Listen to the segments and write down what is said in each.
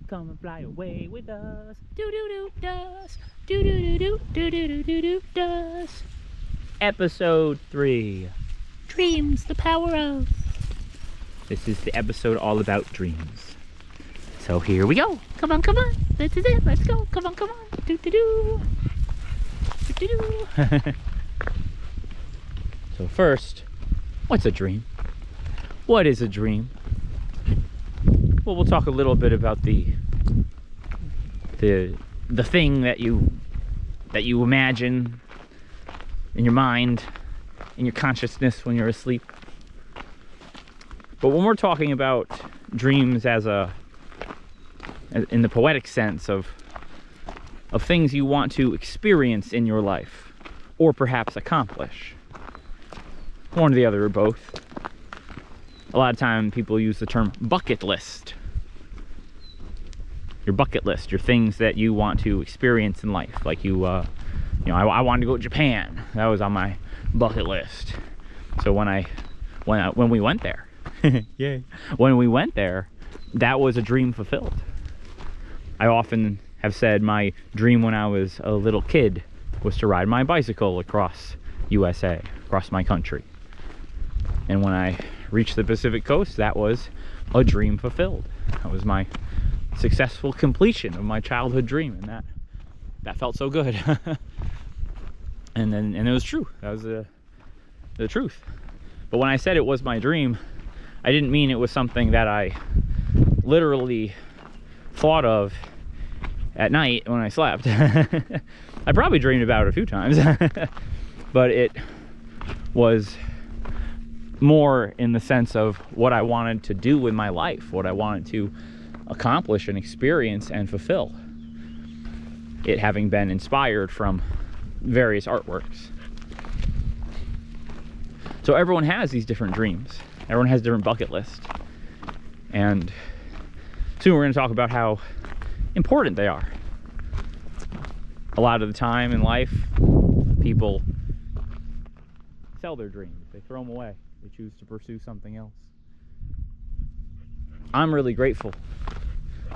Come and fly away with us. Do-do-do does. Do-do-do-do. Does. Episode 3. Dreams, the power of. This is the episode all about dreams. So here we go. Come on, come on. This is it. Let's go. Come on, come on. Do-do-do. Do-do-do. So first, what's a dream? What is a dream? Well, we'll talk a little bit about the thing that you imagine in your mind, in your consciousness when you're asleep. But when we're talking about dreams in the poetic sense of things you want to experience in your life, or perhaps accomplish, one or the other or both. A lot of time people use the term bucket list. Your bucket list, your things that you want to experience in life. Like I wanted to go to Japan. That was on my bucket list. So when we went there, yay! When we went there, that was a dream fulfilled. I often have said my dream when I was a little kid was to ride my bicycle across USA, across my country. And when I reached the Pacific coast, that was a dream fulfilled. That was my successful completion of my childhood dream, and that felt so good. and it was true. That was the truth. But when I said it was my dream, I didn't mean it was something that I literally thought of at night when I slept. I probably dreamed about it a few times, but it was more in the sense of what I wanted to do with my life, what I wanted to accomplish and experience and fulfill. It having been inspired from various artworks. So everyone has these different dreams. Everyone has a different bucket list. And soon we're going to talk about how important they are. A lot of the time in life, people sell their dreams. They throw them away. They choose to pursue something else. I'm really grateful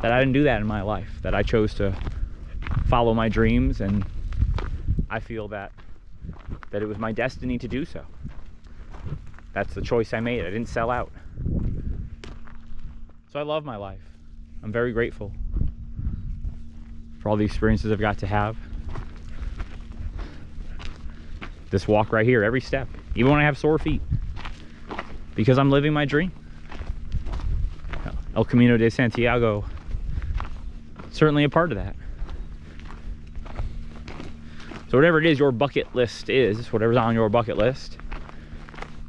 that I didn't do that in my life, that I chose to follow my dreams, and I feel that it was my destiny to do so. That's the choice I made. I didn't sell out. So I love my life. I'm very grateful for all the experiences I've got to have. This walk right here, every step, even when I have sore feet, because I'm living my dream. El Camino de Santiago, certainly a part of that. So whatever it is your bucket list is, whatever's on your bucket list,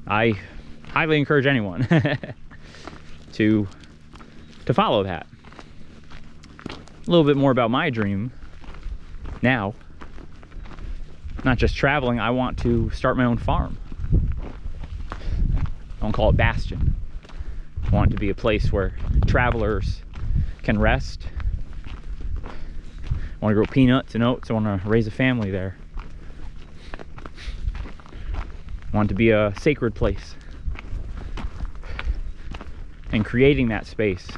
I highly encourage anyone to follow that. A little bit more about my dream now. Not just traveling, I want to start my own farm. I won't call it Bastion. I want it to be a place where travelers can rest. I want to grow peanuts and oats. I want to raise a family there. I want it to be a sacred place. And creating that space,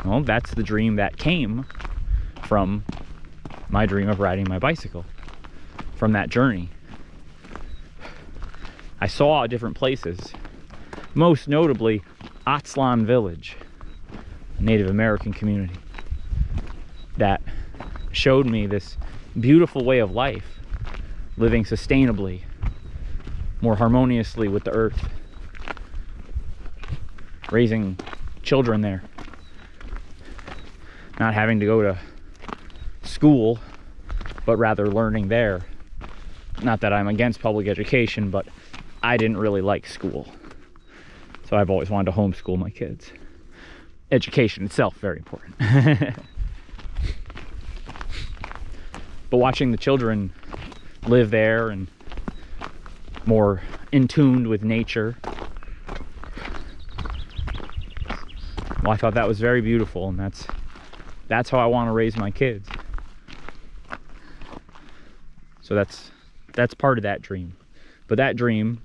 well, that's the dream that came from my dream of riding my bicycle. From that journey, I saw different places, most notably Atzlan Village, a Native American community, that showed me this beautiful way of life, living sustainably, more harmoniously with the earth, raising children there, not having to go to school, but rather learning there. Not that I'm against public education, but I didn't really like school. So I've always wanted to homeschool my kids. Education itself, very important. But watching the children live there and more in tune with nature, well, I thought that was very beautiful, and that's how I want to raise my kids. So that's part of that dream. But that dream,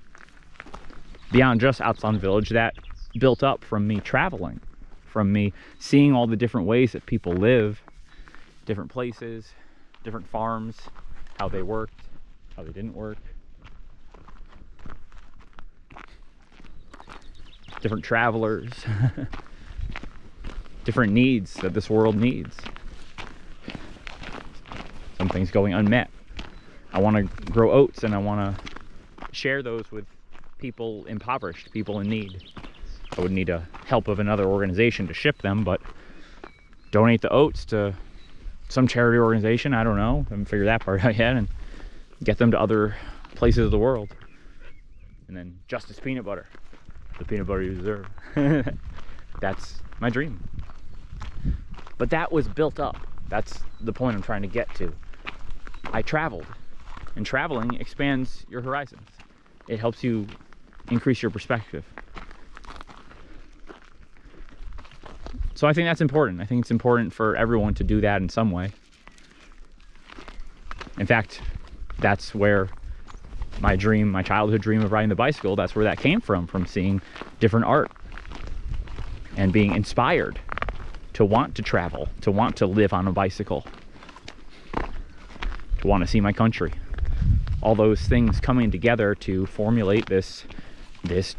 beyond just Atzlan Village, that built up from me traveling from me seeing all the different ways that people live, different places, different farms, how they worked, how they didn't work, different travelers, different needs that this world needs. Some things going unmet. I want to grow oats, and I want to share those with people impoverished, people in need. I would need a help of another organization to ship them, but donate the oats to some charity organization, I don't know, I haven't figured that part out yet, and get them to other places of the world. And then Justice Peanut Butter, the peanut butter you deserve. That's my dream. But that was built up. That's the point I'm trying to get to. I traveled, and traveling expands your horizons. It helps you increase your perspective. So I think that's important. I think it's important for everyone to do that in some way. In fact, that's where my dream, my childhood dream of riding the bicycle, that's where that came from seeing different art and being inspired to want to travel, to want to live on a bicycle, to want to see my country. All those things coming together to formulate this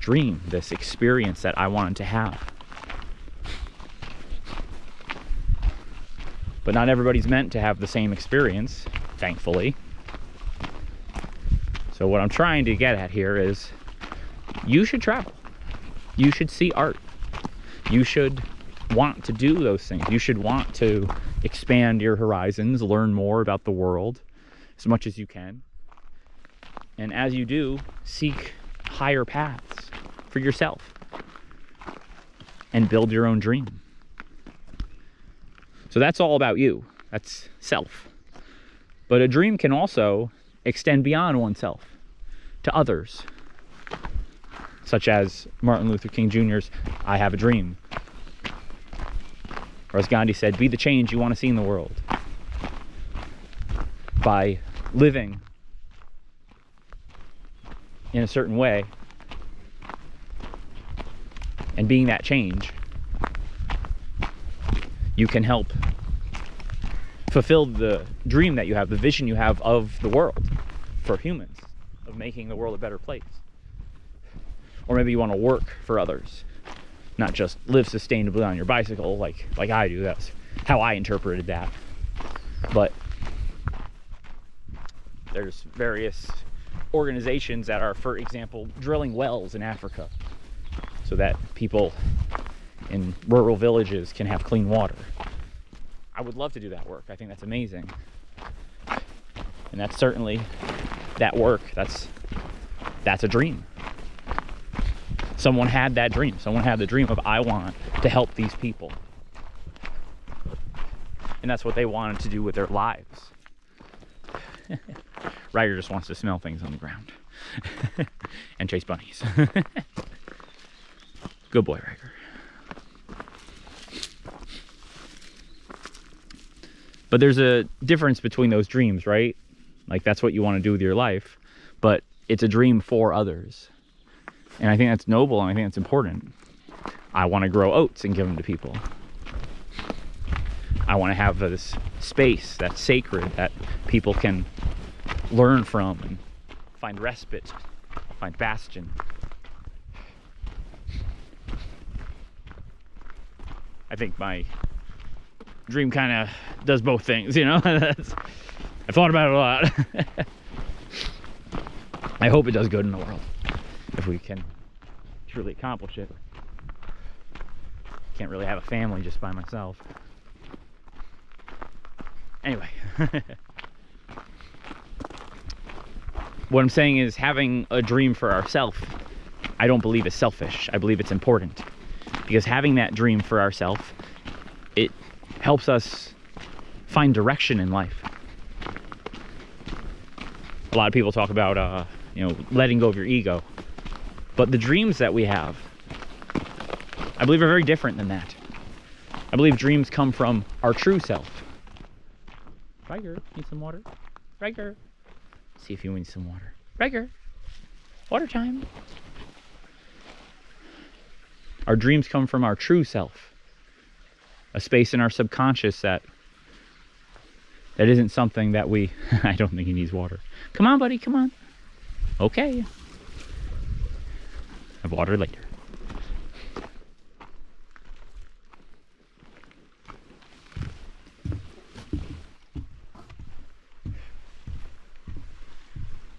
dream, this experience that I wanted to have. But not everybody's meant to have the same experience, thankfully. So what I'm trying to get at here is, you should travel. You should see art. You should want to do those things. You should want to expand your horizons, learn more about the world as much as you can. And as you do, seek higher paths for yourself and build your own dream. So that's all about you. That's self. But a dream can also extend beyond oneself to others, such as Martin Luther King Jr.'s "I have a dream." Or as Gandhi said, be the change you want to see in the world. By living in a certain way and being that change, you can help fulfill the dream that you have, the vision you have of the world for humans, of making the world a better place. Or maybe you want to work for others, not just live sustainably on your bicycle like I do. That's how I interpreted that. But there's various organizations that are, for example, drilling wells in Africa so that people in rural villages can have clean water. I would love to do that work. I think that's amazing. And that's certainly that work. That's a dream. Someone had that dream. Someone had the dream of, I want to help these people. And that's what they wanted to do with their lives. Ryder just wants to smell things on the ground and chase bunnies. Good boy, Ryder. But there's a difference between those dreams, right? Like, that's what you want to do with your life, but it's a dream for others. And I think that's noble, and I think that's important. I want to grow oats and give them to people. I want to have this space that's sacred, that people can learn from and find respite, find bastion. I think my dream kind of does both things, you know? I've thought about it a lot. I hope it does good in the world, if we can truly accomplish it. Can't really have a family just by myself. Anyway. What I'm saying is, having a dream for ourselves, I don't believe is selfish. I believe it's important. Because having that dream for ourselves, it helps us find direction in life. A lot of people talk about, letting go of your ego. But the dreams that we have, I believe, are very different than that. I believe dreams come from our true self. Riker, need some water? Riker, see if you need some water. Riker, water time. Our dreams come from our true self, a space in our subconscious that isn't something that we... I don't think he needs water. Come on, buddy, come on. Okay. Have water later.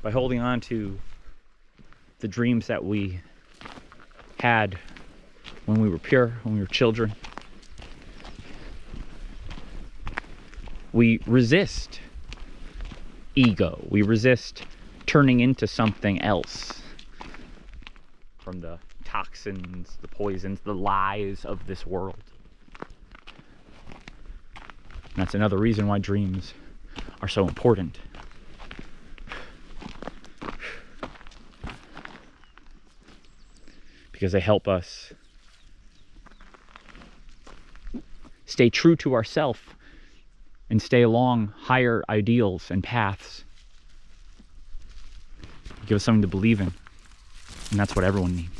By holding on to the dreams that we had when we were pure, when we were children, we resist ego. We resist turning into something else from the toxins, the poisons, the lies of this world. And that's another reason why dreams are so important. Because they help us stay true to ourselves and stay along higher ideals and paths. Give us something to believe in. And that's what everyone needs.